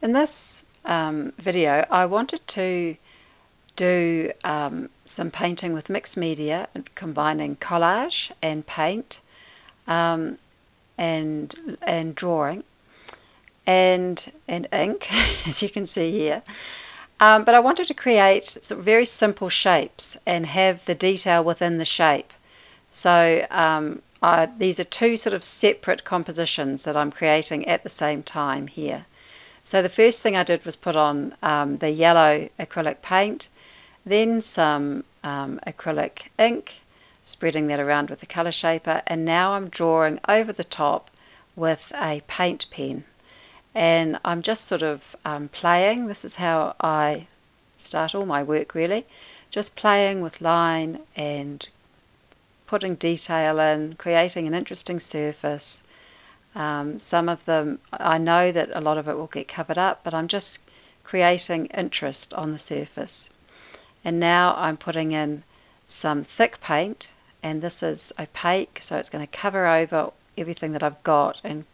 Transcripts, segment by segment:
In this video, I wanted to do some painting with mixed media, combining collage and paint and drawing and ink, as you can see here. But I wanted to create some very simple shapes and have the detail within the shape. So these are two sort of separate compositions that I'm creating at the same time here. So the first thing I did was put on the yellow acrylic paint, then some acrylic ink, spreading that around with the colour shaper, and now I'm drawing over the top with a paint pen. And I'm just sort of playing. This is how I start all my work, really. Just playing with line and putting detail in, creating an interesting surface. Some of them, I know that a lot of it will get covered up, but I'm just creating interest on the surface. And now I'm putting in some thick paint, and this is opaque, so it's going to cover over everything that I've got and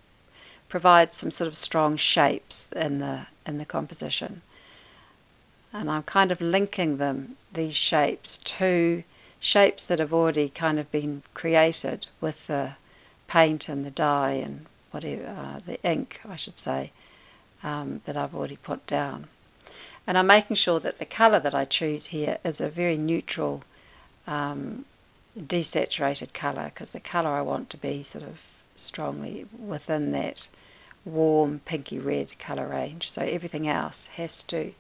provide some sort of strong shapes in the composition. And I'm kind of linking these shapes to shapes that have already kind of been created with the paint and the dye and whatever, the ink, I should say, that I've already put down. And I'm making sure that the colour that I choose here is a very neutral, desaturated colour, because the colour I want to be sort of strongly within that warm pinky red colour range. So everything else has to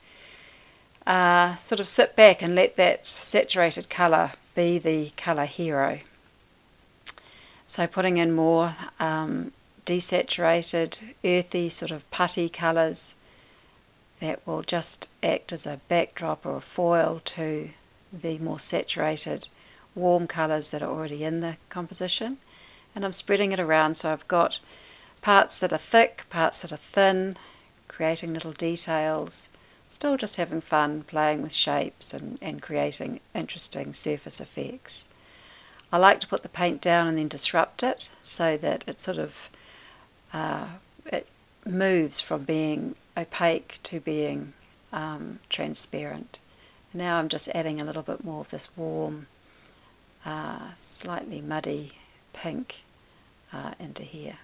sort of sit back and let that saturated colour be the colour hero. So putting in more desaturated, earthy, sort of putty colours that will just act as a backdrop or a foil to the more saturated, warm colours that are already in the composition. And I'm spreading it around, so I've got parts that are thick, parts that are thin, creating little details, still just having fun playing with shapes and creating interesting surface effects. I like to put the paint down and then disrupt it so that it sort of it moves from being opaque to being transparent. Now I'm just adding a little bit more of this warm, slightly muddy pink into here.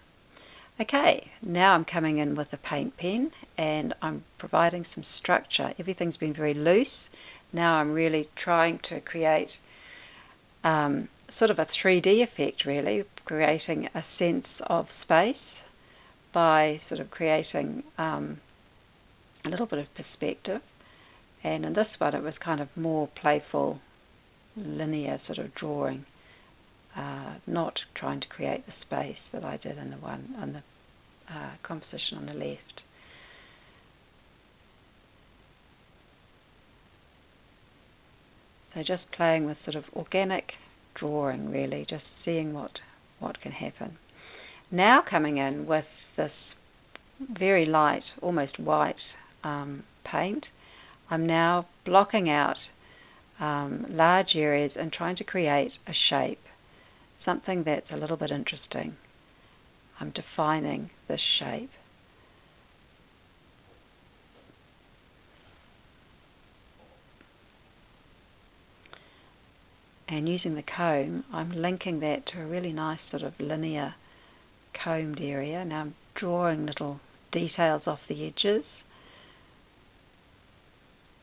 Okay, now I'm coming in with a paint pen and I'm providing some structure. Everything's been very loose. Now I'm really trying to create sort of a 3D effect, really, creating a sense of space by sort of creating a little bit of perspective. And in this one it was kind of more playful, linear sort of drawing, not trying to create the space that I did in the one on the composition on the left. So just playing with sort of organic drawing, really, just seeing what can happen. Now coming in with this very light, almost white paint, I'm now blocking out large areas and trying to create a shape, something that's a little bit interesting. I'm defining this shape. And using the comb, I'm linking that to a really nice sort of linear combed area. Now I'm drawing little details off the edges,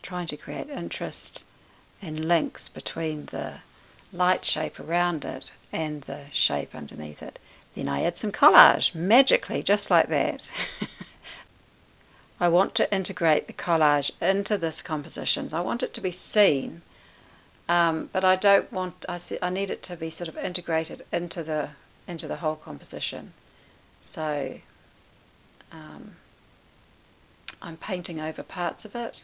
trying to create interest and links between the light shape around it and the shape underneath it. Then I add some collage, magically, just like that. I want to integrate the collage into this composition. I want it to be seen, but I don't want, I need it to be sort of integrated into the whole composition. So I'm painting over parts of it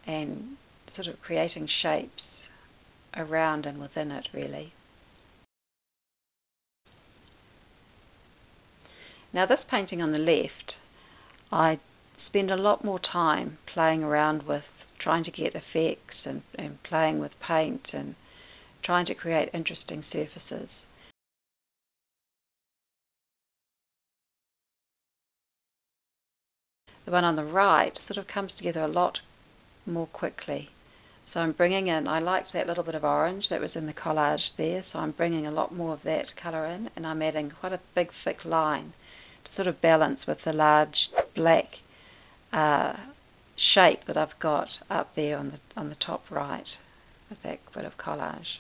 and sort of creating shapes around and within it, really. Now this painting on the left, I spend a lot more time playing around with trying to get effects and playing with paint and trying to create interesting surfaces. the one on the right sort of comes together a lot more quickly. So I'm bringing in, I liked that little bit of orange that was in the collage there, so I'm bringing a lot more of that colour in, and I'm adding quite a big thick line to sort of balance with the large black shape that I've got up there on the top right with that bit of collage.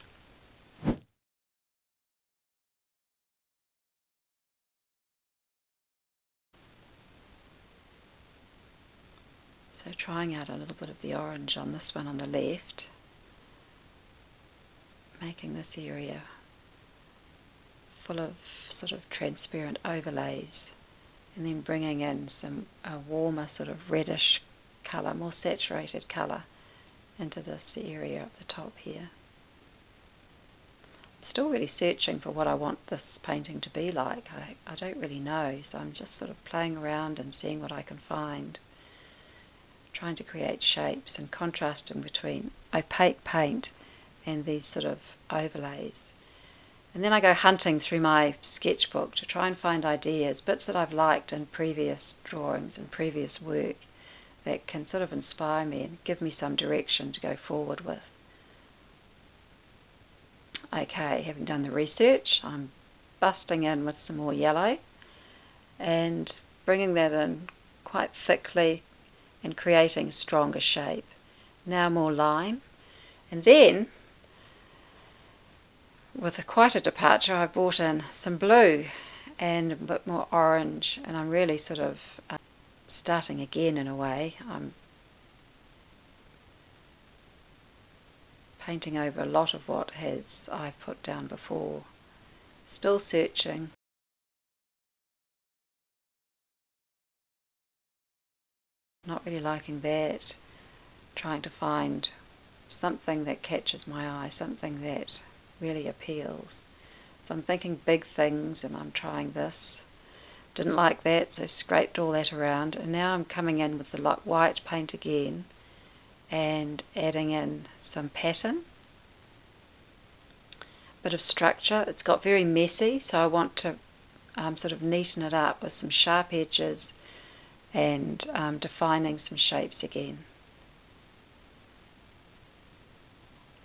So trying out a little bit of the orange on this one on the left, making this area full of sort of transparent overlays, and then bringing in some warmer sort of reddish colour, more saturated colour into this area up the top here. I'm still really searching for what I want this painting to be like. I don't really know, so I'm just sort of playing around and seeing what I can find, trying to create shapes and contrasting between opaque paint and these sort of overlays. And then I go hunting through my sketchbook to try and find ideas, bits that I've liked in previous drawings and previous work that can sort of inspire me and give me some direction to go forward with. Okay, having done the research, I'm busting in with some more yellow and bringing that in quite thickly and creating a stronger shape. Now more line, and then with quite a departure, I brought in some blue and a bit more orange, and I'm really sort of starting again in a way. I'm painting over a lot of what I've put down before. Still searching. Not really liking that. Trying to find something that catches my eye, something that really appeals. So I'm thinking big things, and I'm trying this. Didn't like that, so scraped all that around, and now I'm coming in with the white paint again and adding in some pattern, bit of structure. It's got very messy, so I want to sort of neaten it up with some sharp edges and defining some shapes again.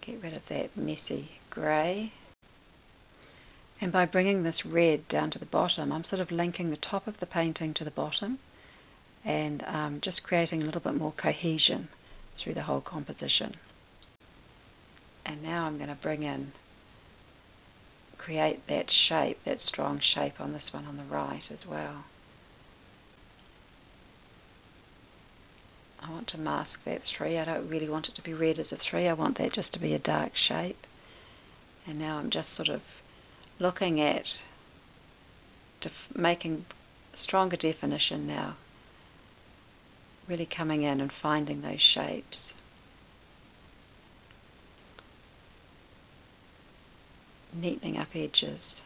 Get rid of that messy grey. And by bringing this red down to the bottom, I'm sort of linking the top of the painting to the bottom and just creating a little bit more cohesion through the whole composition. And now I'm going to bring in, create that shape, that strong shape on this one on the right as well. I want to mask that 3. I don't really want it to be red as a 3. I want that just to be a dark shape. And now I'm just sort of looking at making stronger definition now. Really coming in and finding those shapes. Neatening up edges.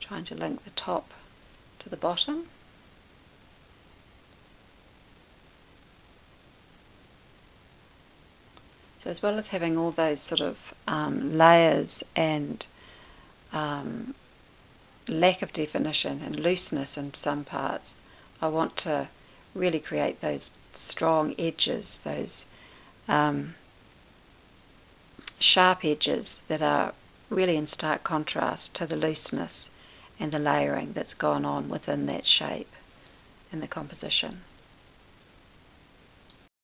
Trying to link the top to the bottom. So as well as having all those sort of layers and lack of definition and looseness in some parts, I want to really create those strong edges, those sharp edges that are really in stark contrast to the looseness and the layering that's gone on within that shape in the composition.